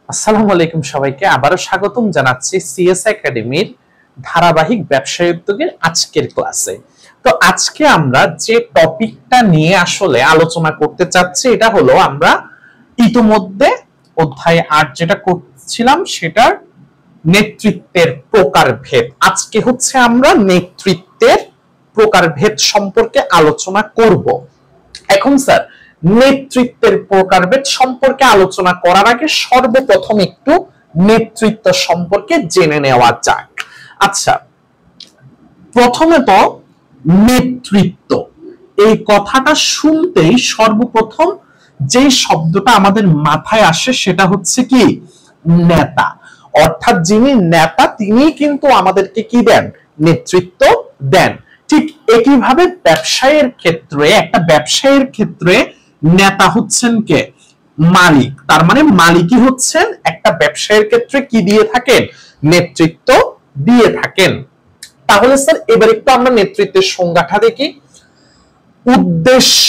আসসালামু আলাইকুম সবাইকে আবারো স্বাগতম জানাচ্ছি সিএস একাডেমির ধারাবাহিক ব্যবসায় উদ্যোগের আজকের ক্লাসে। তো আজকে আমরা যে টপিকটা নিয়ে আসলে আলোচনা করতে চাচ্ছি এটা হলো আমরা ইতোমধ্যে অধ্যায় ৮ যেটা করছিলাম সেটার নেতৃত্বের প্রকারভেদ। আজকে হচ্ছে আমরা নেতৃত্বের প্রকারভেদ সম্পর্কে আলোচনা করব। এখন স্যার নেতৃত্বের প্রকারভেদ সম্পর্কে আলোচনা করার আগে সর্বপ্রথম একটু নেতৃত্ব সম্পর্কে জেনে নেওয়া যাক। আচ্ছা, প্রথমে তো নেতৃত্ব এই কথাটা শুনতেই সর্বপ্রথম যে শব্দটা আমাদের মাথায় আসে সেটা হচ্ছে কি নেতা। অর্থাৎ যিনি নেতা তিনি কিন্তু আমাদেরকে কি দেন? নেতৃত্ব দেন। ঠিক একইভাবে ব্যবসায়ের ক্ষেত্রে একটা ব্যবসায়ের ক্ষেত্রে নেতা হচ্ছেন কে? মালিক। তার মানে মালিকই হচ্ছেন একটা ব্যবসায়ের ক্ষেত্রে কি দিয়ে থাকেন? নেতৃত্ব দিয়ে থাকেন। তাহলে স্যার এবার একটু আমরা নেতৃত্বের সংজ্ঞাটা দেখি। উদ্দেশ্য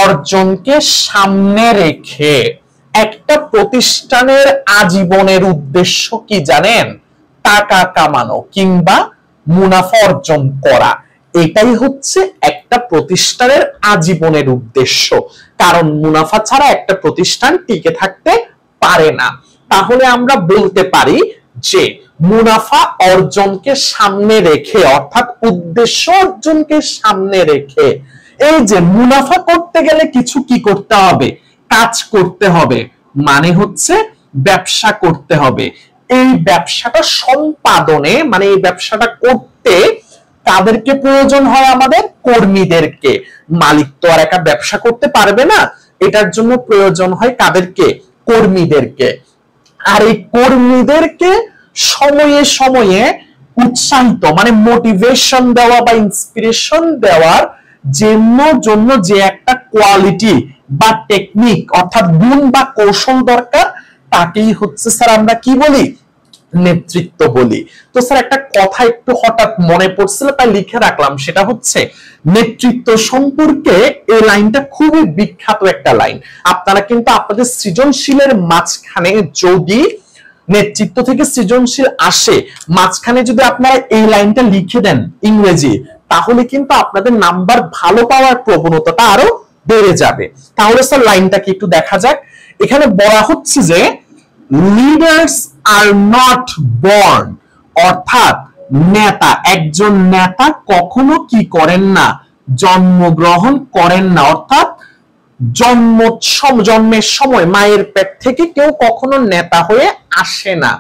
অর্জনকে সামনে রেখে একটা প্রতিষ্ঠানের আজীবনের উদ্দেশ্য কি জানেন? টাকা কামানো কিংবা মুনাফা অর্জন করা। এটাই হচ্ছে একটা প্রতিষ্ঠানের আজীবনের উদ্দেশ্য, কারণ মুনাফা ছাড়া একটা প্রতিষ্ঠান টিকে থাকতে পারে না। তাহলে আমরা বলতে পারি যে মুনাফা অর্জনকে সামনে রেখে অর্থাৎ উদ্দেশ্য অর্জনকে সামনে রেখে এই যে মুনাফা করতে গেলে কিছু কি করতে হবে? কাজ করতে হবে, মানে হচ্ছে ব্যবসা করতে হবে। এই ব্যবসাটা সম্পাদনে মানে এই ব্যবসাটা করতে কাদেরকে প্রয়োজন হয়? আমাদের কর্মীদেরকে। মালিক তো আর একা ব্যবসা করতে পারবে না, এটার জন্য প্রয়োজন হয় কাদেরকে? কর্মীদেরকে। আর এই কর্মীদেরকে সময়ে সময়ে উৎসাহিত মানে মোটিভেশন দেওয়া বা ইন্সপিরেশন দেওয়ার জন্য যে একটা কোয়ালিটি বা টেকনিক অর্থাৎ গুণ বা কৌশল দরকার তাকেই হচ্ছে স্যার আমরা কি বলি? নেতৃত্ব বলি। তো স্যার একটা কথা একটু হঠাৎ মনে পড়ছিল তাই লিখে রাখলাম, সেটা হচ্ছে নেতৃত্ব সম্পর্কে এই লাইনটা খুবই বিখ্যাত একটা লাইন। আপনারা কিন্তু আপনাদের সৃজনশীলের মাঝখানে যদি নেতৃত্ব থেকে সৃজনশীল আসে মাঝখানে যদি আপনারা এই লাইনটা লিখে দেন ইংরেজি, তাহলে কিন্তু আপনাদের নাম্বার ভালো পাওয়ার প্রবণতাটা আরো বেড়ে যাবে। তাহলে স্যার লাইনটা কি একটু দেখা যাক। এখানে বলা হচ্ছে যে লিডার্স আর নট বর্ন, অর্থাৎ নেতা একজন নেতা কখনো করেন না? জন্মগ্রহণ করেন না। অর্থাৎ জন্মের সময় মায়ের পেট থেকে কেউ কখনো নেতা হয়ে আসে না।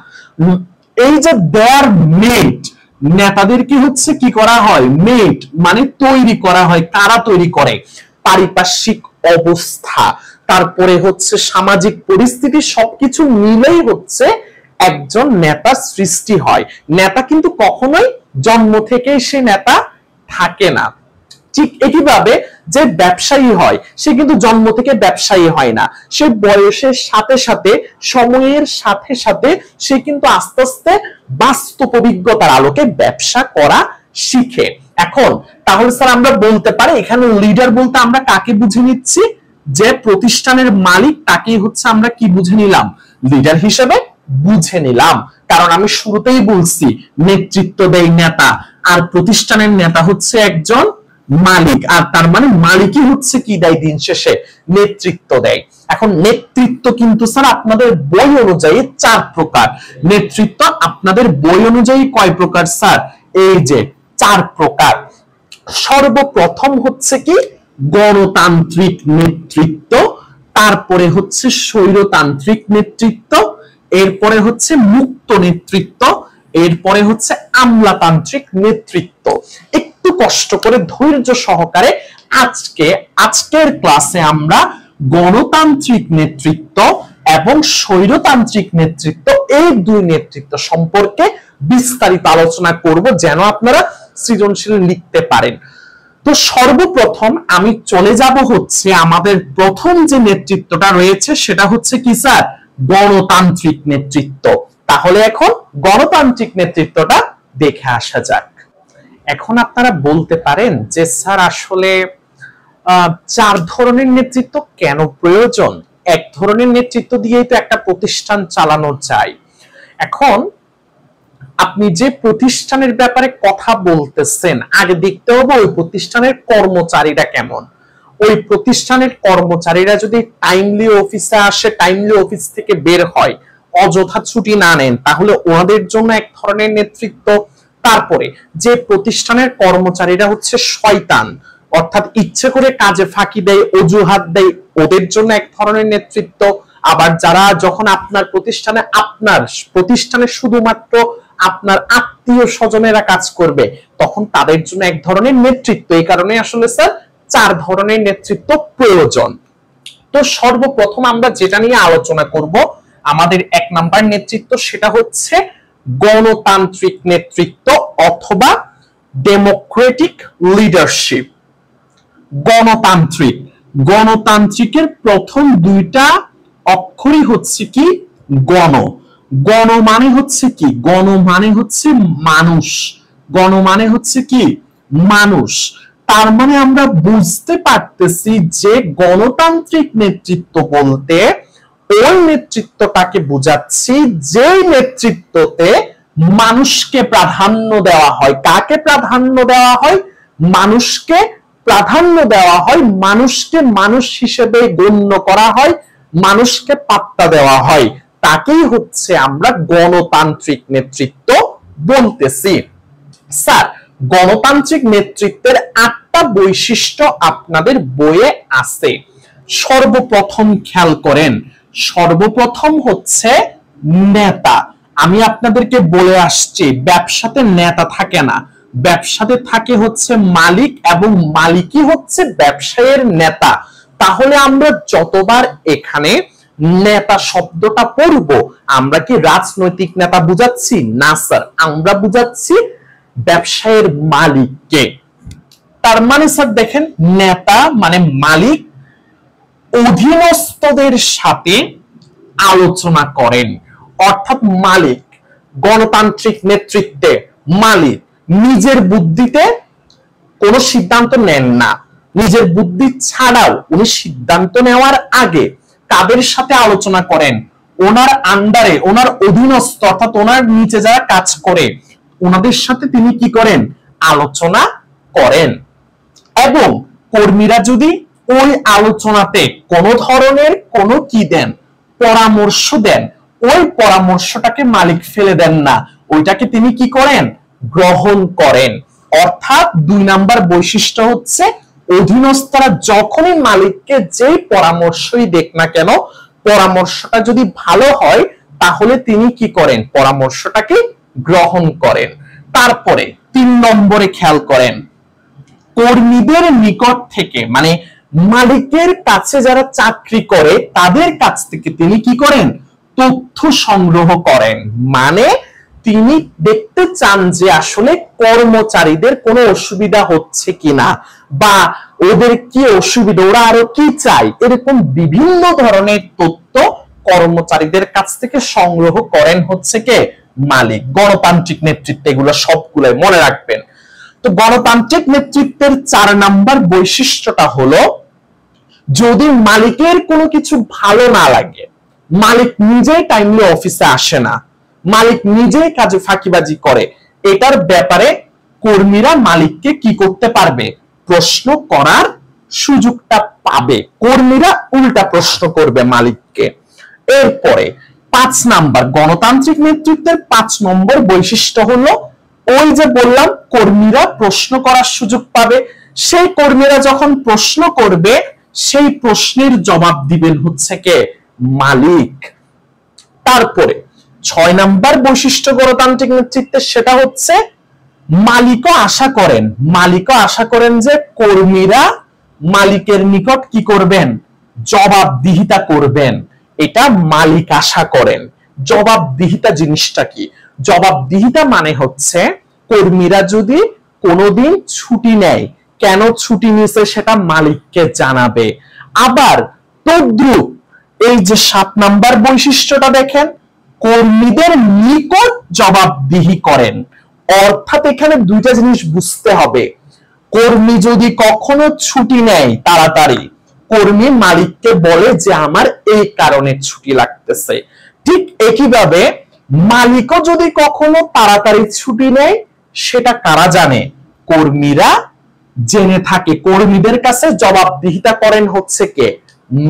এই যে দেয়ার মেড, নেতাদের কি হচ্ছে কি করা হয়? মেড মানে তৈরি করা হয়। কারা তৈরি করে? পারিপার্শ্বিক অবস্থা, তারপরে হচ্ছে সামাজিক পরিস্থিতি, সবকিছু মিলেই হচ্ছে একজন নেতা সৃষ্টি হয়। নেতা কিন্তু কখনোই জন্ম থেকেই সে নেতা থাকে না। ঠিক একইভাবে যে ব্যবসায়ী হয় সে কিন্তু জন্ম থেকে ব্যবসায়ী হয় না, সে বয়সের সাথে সাথে সময়ের সাথে সাথে সে কিন্তু আস্তে আস্তে বাস্তব অভিজ্ঞতার আলোকে ব্যবসা করা শিখে। এখন তাহলে স্যার আমরা বলতে পারি এখানে লিডার বলতে আমরা কাকে বুঝে নিচ্ছি? যে প্রতিষ্ঠানের মালিক তাকেই হচ্ছে আমরা কি বুঝে নিলাম? লিডার হিসেবে বুঝে নিলাম। কারণ আমি শুরুতেই বলছি নেতৃত্ব দেয় নেতা, আর প্রতিষ্ঠানের নেতা হচ্ছে একজন মালিক, আর তার মানে মালিকই হচ্ছে কি দেয়? দিন শেষে নেতৃত্ব দেয়। এখন নেতৃত্ব কিন্তু স্যার আপনাদের বই অনুযায়ী 4 প্রকার। নেতৃত্ব আপনাদের বই অনুযায়ী কয় প্রকার স্যার? এই যে 4 প্রকার। সর্বপ্রথম হচ্ছে কি গণতান্ত্রিক নেতৃত্ব, তারপরে হচ্ছে স্বৈরতান্ত্রিক নেতৃত্ব, এরপরে হচ্ছে মুক্ত নেতৃত্ব, এরপরে হচ্ছে আমলাতান্ত্রিক নেতৃত্ব। একটু কষ্ট করে ধৈর্য সহকারে আজকের ক্লাসে আমরা গণতান্ত্রিক নেতৃত্ব এবং স্বৈরতান্ত্রিক নেতৃত্ব এই দুই নেতৃত্ব সম্পর্কে বিস্তারিত আলোচনা করব যেন আপনারা সৃজনশীল লিখতে পারেন। তো সর্বপ্রথম আমি চলে যাব হচ্ছে আমাদের প্রথম যে নেতৃত্বটা রয়েছে সেটা হচ্ছে কি স্যার? গণতান্ত্রিক নেতৃত্ব। তাহলে এখন গণতান্ত্রিক নেতৃত্বটা দেখে আসা যাক। এখন আপনারা বলতে পারেন যে স্যার আসলে 4 ধরনের নেতৃত্ব কেন প্রয়োজন? এক ধরনের নেতৃত্ব দিয়েই তো একটা প্রতিষ্ঠান চালানো যায়। এখন আপনি যে প্রতিষ্ঠানের ব্যাপারে কথা বলতেছেন, আগে দেখতে হবে ওই প্রতিষ্ঠানের কর্মচারীরা কেমন। ওই প্রতিষ্ঠানের কর্মচারীরা যদি টাইমলি অফিসে আসে, টাইমলি অফিস থেকে বের হয়, অযথা ছুটি না নেন, তাহলে ওনাদের জন্য এক ধরনের নেতৃত্ব। তারপরে যে প্রতিষ্ঠানের কর্মচারীরা হচ্ছে শয়তান, অর্থাৎ ইচ্ছে করে কাজে ফাঁকি দেয়, অজুহাত দেয়, ওদের জন্য এক ধরনের নেতৃত্ব। আবার যারা যখন আপনার প্রতিষ্ঠানে শুধুমাত্র আপনার আত্মীয় স্বজনেরা কাজ করবে, তখন তাদের জন্য এক ধরনের নেতৃত্ব। এই কারণে আসলে স্যার 4 ধরনের নেতৃত্ব প্রয়োজন। তো সর্বপ্রথম আমরা যেটা নিয়ে আলোচনা করব, আমাদের 1 নাম্বার নেতৃত্ব, সেটা হচ্ছে গণতান্ত্রিক নেতৃত্ব অথবা ডেমোক্রেটিক লিডারশিপ। গণতান্ত্রিকের প্রথম 2টা অক্ষরই হচ্ছে কি গণ। গণ মানে হচ্ছে কি? গণ মানে হচ্ছে মানুষ। গণ মানে হচ্ছে কি মানুষ। তার মানে আমরা বুঝতে পারতেছি যে গণতান্ত্রিক নেতৃত্ব বলতে ওই নেতৃত্বটাকে বোঝাচ্ছি যে নেতৃত্বতে মানুষকে প্রাধান্য দেওয়া হয়। কাকে প্রাধান্য দেওয়া হয়? মানুষকে প্রাধান্য দেওয়া হয়, মানুষকে মানুষ হিসেবে গণ্য করা হয়, মানুষকে পাত্তা দেওয়া হয়, তাকেই হচ্ছে আমরা গণতান্ত্রিক নেতৃত্ব বলতেছি। স্যার, গণতান্ত্রিক নেতৃত্বের 8টা বৈশিষ্ট্য আপনাদের বইয়ে আছে। সর্বপ্রথম খেয়াল করেন, সর্বপ্রথম হচ্ছে নেতা। আমি আপনাদেরকে বলে আসছি ব্যবসাতে নেতা থাকে না, ব্যবসাতে থাকে হচ্ছে মালিক, এবং মালিকই হচ্ছে ব্যবসায়ের নেতা। তাহলে আমরা যতবার এখানে নেতা শব্দটা পড়ব, আমরা কি রাজনৈতিক নেতা বুঝাচ্ছি? না স্যার, আমরা বুঝাচ্ছি ব্যবসায়ের মালিককে। তার মানে স্যার দেখেন, নেতা মানে মালিক অধীনস্থদের সাথে আলোচনা করেন, অর্থাৎ মালিক গণতান্ত্রিক নেতৃত্বে মালিক নিজের বুদ্ধিতে কোনো সিদ্ধান্ত নেন না। নিজের বুদ্ধি ছাড়াও উনি সিদ্ধান্ত নেওয়ার আগে কাদের সাথে আলোচনা করেন? ওনার আন্ডারে, ওনার অধীনস্থ অর্থাৎ ওনার নিচে যারা কাজ করে ওনাদের সাথে তিনি কি করেন? আলোচনা করেন। এবং কর্মীরা যদি ওই আলোচনাতে কোনো ধরনের কোনো কি দেন, পরামর্শ দেন, ওই পরামর্শটাকে মালিক ফেলে দেন না, ওইটাকে তিনি কি করেন? গ্রহণ করেন। অর্থাৎ 2 নাম্বার বৈশিষ্ট্য হচ্ছে অধীনস্থরা যখনই মালিককে যেই পরামর্শই দেখ না কেন, পরামর্শটা যদি ভালো হয় তাহলে তিনি কি করেন? পরামর্শটাকে গ্রহণ করেন। তারপরে 3 নম্বরে খেয়াল করেন, কর্মীদের নিকট থেকে মানে মালিকের কাছে যারা চাকরি করে তাদের কাছ থেকে তিনি কি করেন? তথ্য সংগ্রহ করেন। মানে তিনি দেখতে চান যে আসলে কর্মচারীদের কোনো অসুবিধা হচ্ছে কিনা, বা ওদের কি অসুবিধা, ওরা আরো কি চায়, এরকম বিভিন্ন ধরনের তথ্য কর্মচারীদের কাছ থেকে সংগ্রহ করেন হচ্ছে কে? মালিক। গণতান্ত্রিক নেতৃত্ব এগুলো সবগুলোই মনে রাখবেন। তো গণতান্ত্রিক নেতৃত্বের 4 নাম্বার বৈশিষ্ট্যটা হলো, যদি মালিকের কোনো কিছু ভালো না লাগে, মালিক নিজেই টাইমলি অফিসে আসে না, মালিক নিজেই কাজে ফাঁকিবাজি করে, এটার ব্যাপারে কর্মীরা মালিককে কি করতে পারবে? প্রশ্ন করার সুযোগটা পাবে। কর্মীরা উল্টা প্রশ্ন করবে মালিককে। এরপরে 5 নাম্বার, গণতান্ত্রিক নেতৃত্বের 5 নম্বর বৈশিষ্ট্য হলো, ওই যে বললাম কর্মীরা প্রশ্ন করার সুযোগ পাবে, সেই কর্মীরা যখন প্রশ্ন করবে সেই প্রশ্নের জবাব দিবেন হচ্ছে কে? মালিক। তারপরে 6 নাম্বার বৈশিষ্ট্য গণতান্ত্রিক নেতৃত্বের, সেটা হচ্ছে মালিকও আশা করেন যে কর্মীরা মালিকের নিকট কি করবেন? জবাবদিহিতা করবেন। এটা মালিক আশা করেন। জবাবদিহিতা জিনিসটা কি? জবাবদিহিতা মানে হচ্ছে কর্মীরা যদি কোনোদিন ছুটি নেয়, কেন ছুটি নিয়েছে সেটা মালিককে জানাবে। আবার তদ্রুপ এই যে 7 নাম্বার বৈশিষ্ট্যটা দেখেন, কর্মীদের নিকট জবাবদিহি করেন। অর্থাৎ এখানে 2টা জিনিস বুঝতে হবে। কর্মী যদি কখনো ছুটি নেয় তাড়াতাড়ি, কর্মী মালিককে বলে যে আমার এই কারণে ছুটি লাগতেছে। ঠিক একইভাবে মালিকও যদি কখনো তাড়াতাড়ি ছুটি নেয়, সেটা কারা জানে? কর্মীরা জেনে থাকে। কর্মীদের কাছে জবাবদিহিতা করেন হচ্ছে কে?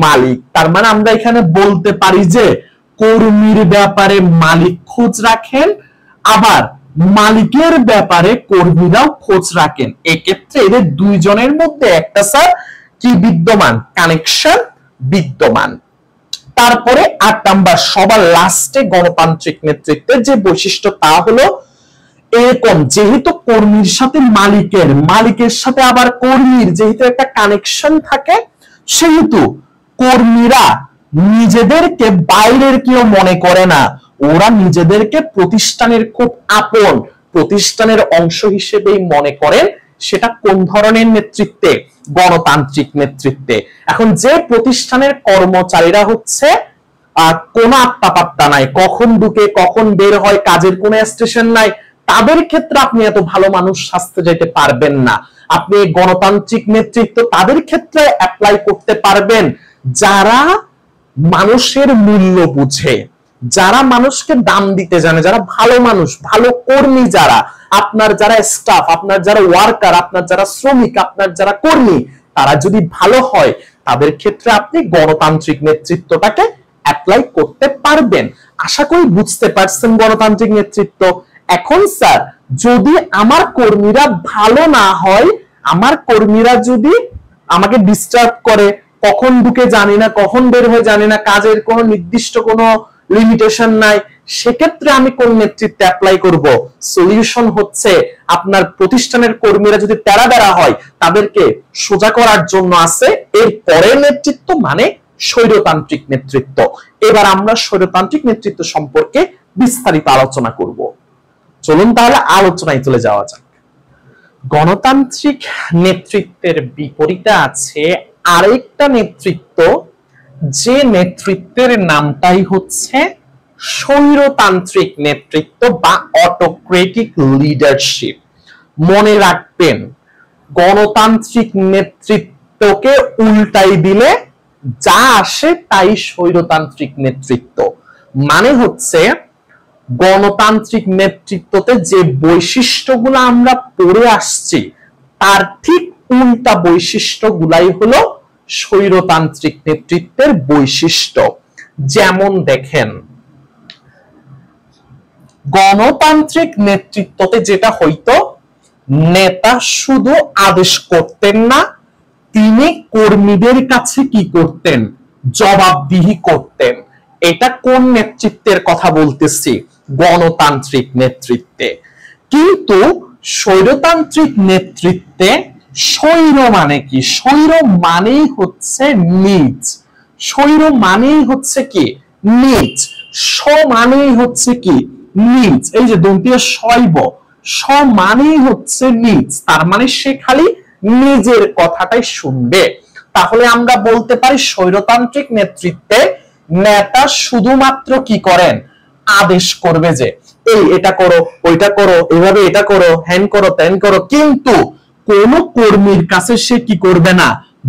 মালিক। তার মানে আমরা এখানে বলতে পারি যে কর্মীর ব্যাপারে মালিক খোঁজ রাখেন, আবার মালিকের ব্যাপারে কর্মীরাও খোঁজ রাখেন। এক্ষেত্রে এদের দুইজনের মধ্যে একটা স্যার কি বিদ্যমান? কানেকশন বিদ্যমান। তারপরে 8 নাম্বার, সবার লাস্টে গণতান্ত্রিক নেতৃত্বের যে বৈশিষ্ট্য তা হলো এরকম, যেহেতু কর্মীর সাথে মালিকের সাথে আবার কর্মীর যেহেতু একটা কানেকশন থাকে, সেহেতু কর্মীরা নিজেদেরকে বাইরের কেউ মনে করে না, ওরা নিজেদেরকে প্রতিষ্ঠানের খুব আপন, প্রতিষ্ঠানের অংশ হিসেবেই মনে করেন। সেটা কোন ধরনের নেতৃত্বে? গণতান্ত্রিক নেতৃত্বে। এখন যে প্রতিষ্ঠানের কর্মচারীরা হচ্ছে কোনো আত্মাপাত্তা নাই, কখন ঢুকে কখন বের হয়, কাজের কোনো স্টেশন নাই, তাদের ক্ষেত্রে আপনি এত ভালো মানুষ সাজতে যেতে পারবেন না। আপনি গণতান্ত্রিক নেতৃত্ব তাদের ক্ষেত্রে অ্যাপ্লাই করতে পারবেন যারা মানুষের মূল্য বুঝে, যারা মানুষকে দাম দিতে জানে, যারা ভালো মানুষ, ভালো কর্মী, যারা আপনার যারা স্টাফ, আপনার যারা ওয়ার্কার, আপনার যারা শ্রমিক, আপনার যারা কর্মী, তারা যদি ভালো হয়, তাদের ক্ষেত্রে আপনি গণতান্ত্রিক নেতৃত্বটাকে অ্যাপ্লাই করতে পারবেন। আশা করি বুঝতে পারছেন গণতান্ত্রিক নেতৃত্ব। এখন স্যার যদি আমার কর্মীরা ভালো না হয়, আমার কর্মীরা যদি আমাকে ডিস্টার্ব করে, কখন ঢুকে জানি না, কখন বের হয়ে জানি না, কাজের কোনো নির্দিষ্ট কোনো লিমিটেশন নাই, সেক্ষেত্রে আমি কোন নেতৃত্বে অ্যাপ্লাই করব? সলিউশন হচ্ছে আপনার প্রতিষ্ঠানের কর্মীরা যদি তেরা হয়, তাদেরকে সোজা করার জন্য আছে এর পরের নেতৃত্ব, মানে স্বৈরতান্ত্রিক নেতৃত্ব। এবার আমরা স্বৈরতান্ত্রিক নেতৃত্ব সম্পর্কে বিস্তারিত আলোচনা করব। চলুন তাহলে আলোচনায় চলে যাওয়া যাক। গণতান্ত্রিক নেতৃত্বের বিপরীতে আছে আরেকটা নেতৃত্ব, যে নেতৃত্বের নামটাই হচ্ছে স্বৈরতান্ত্রিক নেতৃত্ব বা অটোক্রেটিক লিডারশিপ। মনে রাখবেন, গণতান্ত্রিক নেতৃত্বকে উল্টাই দিলে যা আসে তাই স্বৈরতান্ত্রিক নেতৃত্ব। মানে হচ্ছে গণতান্ত্রিক নেতৃত্বতে যে বৈশিষ্ট্যগুলো আমরা পড়ে আসছি, তার ঠিক উল্টা বৈশিষ্ট্যগুলাই হলো স্বৈরতান্ত্রিক নেতৃত্বের বৈশিষ্ট্য। যেমন দেখেন, গণতান্ত্রিক নেতৃত্বতে যেটা হইতো, নেতা শুধু আদেশ করতেন না, তিনি কর্মীদের কাছে কি করতেন? জবাবদিহি করতেন। এটা কোন নেতৃত্বের কথা বলতেছি? গণতান্ত্রিক নেতৃত্বে। কিন্তু স্বৈরতান্ত্রিক নেতৃত্বে স্বৈর মানে কি? স্বৈর মানেই হচ্ছে নিজ। স্বৈর মানেই হচ্ছে কি? নিজ। স্ব মানেই হচ্ছে কি? নিজ। এই যে দন্তীয় শৈব, স্ব মানেই হচ্ছে নিজ, তার মানে সে খালি নিজের কথাটাই শুনবে। তাহলে আমরা বলতে পারি স্বৈরতান্ত্রিক নেতৃত্বে নেতা শুধুমাত্র কি করেন? আদেশ করবে যে এই এটা করো, ওইটা করো, এইভাবে এটা করো, হ্যান করো, ত্যান করো, কিন্তু কোন কর্মীর কাছে সে কি করবে না?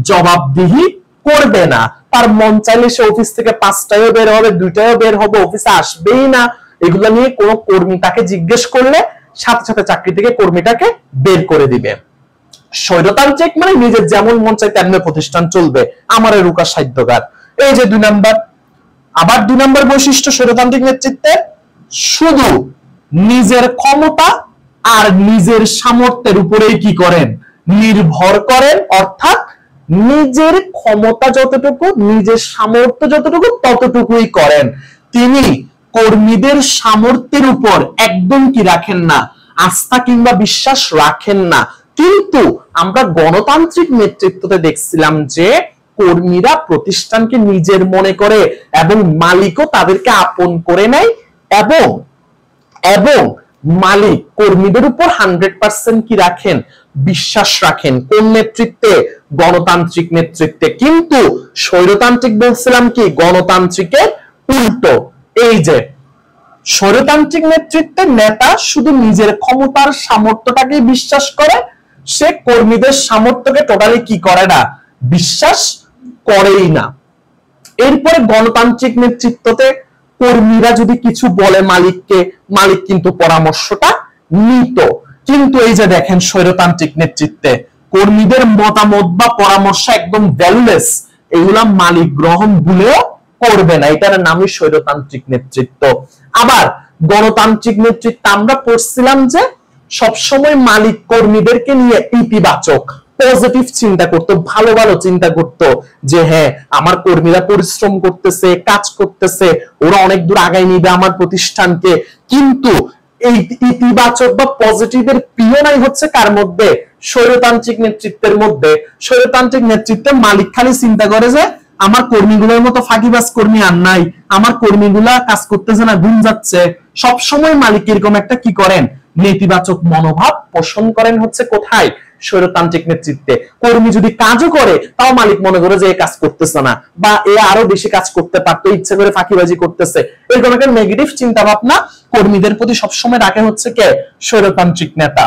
জবাবদিহি করবে না। তার মন চাইলে সে অফিস থেকে 5টায়ও বের হবে, 2টায়ও বের হবে, অফিসে আসবেই না। এগুলো নিয়ে কোন কর্মী তাকে জিজ্ঞেস করলে সাথে সাথে চাকরি থেকে কর্মীটাকে বের করে দিবে। স্বৈরতান্ত্রিক মানে নিজের যেমন মন চাই তেমনি প্রতিষ্ঠান চলবে, আমার রুকা সাধ্যকার। এই যে 2 নাম্বার। আবার 2 নাম্বার বৈশিষ্ট্য স্বৈরতান্ত্রিক নেতৃত্বে, শুধু নিজের ক্ষমতা আর নিজের সামর্থ্যের উপরেই কি করেন? নির্ভর করেন। অর্থাৎ নিজের ক্ষমতা যতটুকু, নিজের সামর্থ্য যতটুকু, ততটুকুই করেন। তিনি কর্মীদের সামর্থ্যের উপর একদম কি রাখেন না? আস্থা কিংবা বিশ্বাস রাখেন না। কিন্তু আমরা গণতান্ত্রিক নেতৃত্বতে দেখছিলাম যে কর্মীরা প্রতিষ্ঠানকে নিজের মনে করে এবং মালিকও তাদেরকে আপন করে নেয়, এবং মালিক কর্মীদের উপর 100% কি রাখেন? বিশ্বাস রাখেন। কোন নেতৃত্বে? গণতান্ত্রিক নেতৃত্বে। কিন্তু স্বৈরতান্ত্রিক বলছিলাম কি? গণতান্ত্রিকের উল্টো। এই যে স্বৈরতান্ত্রিক নেতৃত্বের নেতা শুধু নিজের ক্ষমতার সামর্থ্যটাকে বিশ্বাস করে, সে কর্মীদের সামর্থ্যকে টোটালি কি করে না? বিশ্বাস করেই না। এরপরে গণতান্ত্রিক নেতৃত্বতে কর্মীরা যদি কিছু বলে মালিককে, মালিক কিন্তু পরামর্শটা নিত। কিন্তু এই যে দেখেন স্বৈরতান্ত্রিক নেতৃত্বে কর্মীদের মতামত বা পরামর্শ একদম ভ্যালুলেস, এগুলা মালিক গ্রহণ ভুলেও করবে না, এটার নামই স্বৈরতান্ত্রিক নেতৃত্ব। আবার গণতান্ত্রিক নেতৃত্ব আমরা পড়ছিলাম যে সবসময় মালিক কর্মীদেরকে নিয়ে ইতিবাচক পজিটিভ চিন্তা করতো, ভালো ভালো চিন্তা করতো, যে হ্যাঁ আমার কর্মীরা পরিশ্রম করতেছে, কাজ করতেছে, ওরা অনেক দূর আগায় নিবে আমার প্রতিষ্ঠানকে। কিন্তু এই ইতিবাচক বা পজিটিভের পিওনাই হচ্ছে কার মধ্যে? স্বৈরতান্ত্রিক নেতৃত্বের মধ্যে। স্বৈরতান্ত্রিক নেতৃত্বে মালিক খালি চিন্তা করে যে আমার কর্মীগুলোর মতো ফাঁকিবাজ কর্মী আর নাই, আমার কর্মীগুলা কাজ করতেছে না, ঘুম যাচ্ছে। সবসময় মালিক এরকম একটা কি করেন? নেতিবাচক মনোভাব পোষণ করেন হচ্ছে কোথায়? স্বৈরতান্ত্রিক নেতৃত্বে। কর্মী যদি কাজও করে তাও মালিক মনে করে যে এ কাজ করতেছে না, বা এ আরো বেশি কাজ করতে পারতো, ইচ্ছে করে ফাঁকিবাজি করতেছে, এরকম একটা নেগেটিভ চিন্তা ভাবনা কর্মীদের প্রতি সবসময় রাখে হচ্ছে কে? স্বৈরতান্ত্রিক নেতা।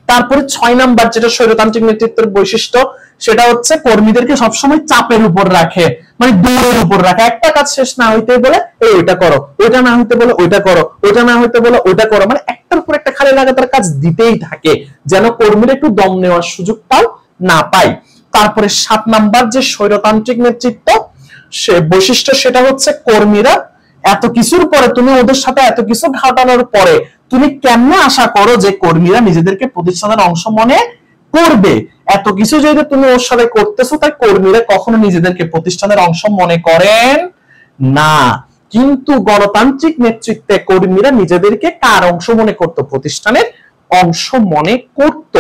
তারপরে 6 নাম্বার যেটা স্বৈরতান্ত্রিক নেতৃত্বের বৈশিষ্ট্য, সেটা হচ্ছে কর্মীদেরকে সবসময় চাপের উপর রাখে, মানে দৌড়ের উপর রাখে। একটা কাজ শেষ না হইতে বলে এই ওইটা করো, ওইটা না হইতে বলে ওইটা করো, ওইটা না হইতে বলে ওইটা করো, মানে একটার উপর একটা খালি লাগাতার কাজ দিতেই থাকে, যেন কর্মীরা একটু দম নেওয়ার সুযোগটাও না পায়। তারপরে 7 নাম্বার যে স্বৈরতান্ত্রিক নেতৃত্ব সে বৈশিষ্ট্য, সেটা হচ্ছে কর্মীরা এত কিছুর পরে, তুমি ওদের সাথে এত কিছু ঘটানোর পরে তুমি কেমনে আশা করো যে কর্মীরা নিজেদেরকে প্রতিষ্ঠানের অংশ মনে করবে? এত কিছু যেহেতু তুমি ওর সাথে করতেছো, তাই কর্মীরা কখনো নিজেদেরকে প্রতিষ্ঠানের অংশ মনে করেন না। কিন্তু গণতান্ত্রিক নেতৃত্বে কর্মীরা নিজেদেরকে কার অংশ মনে করত? প্রতিষ্ঠানের অংশ মনে করত।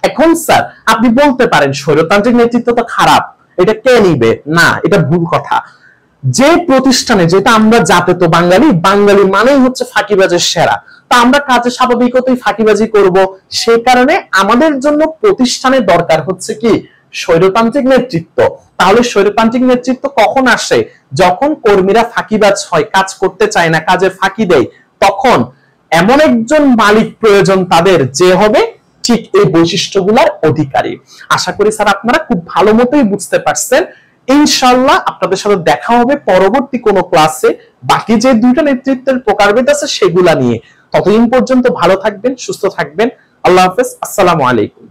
এখন স্যার আপনি বলতে পারেন স্বৈরতান্ত্রিক নেতৃত্ব তো খারাপ, এটা কে নিবে? না, এটা ভুল কথা। যে প্রতিষ্ঠানে, যেটা আমরা জাতে তো বাঙালি, বাঙালি মানেই হচ্ছে ফাঁকিবাজের সেরা, তা আমরা কাজে স্বাভাবিকতই ফাঁকিবাজি করব। সেই কারণে আমাদের জন্য প্রতিষ্ঠানে দরকার হচ্ছে কি? স্বৈরতান্ত্রিক নেতৃত্ব। তাহলে স্বৈরতান্ত্রিক নেতৃত্ব কখন আসে? যখন কর্মীরা ফাঁকিবাজ হয়, কাজ করতে চায় না, কাজে ফাঁকি দেয়, তখন এমন একজন মালিক প্রয়োজন তাদের, যে হবে ঠিক এই বৈশিষ্ট্যগুলোর অধিকারী। আশা করি স্যার আপনারা খুব ভালো মতোই বুঝতে পারছেন। ইনশাআল্লাহ আপনাদের সাথে দেখা হবে পরবর্তী কোনো ক্লাসে বাকি যে দুইটা নেতৃত্বের প্রকারভেদ আছে সেগুলা নিয়ে। ততদিন পর্যন্ত ভালো থাকবেন, সুস্থ থাকবেন। আল্লাহ হাফেজ, আসসালামু আলাইকুম।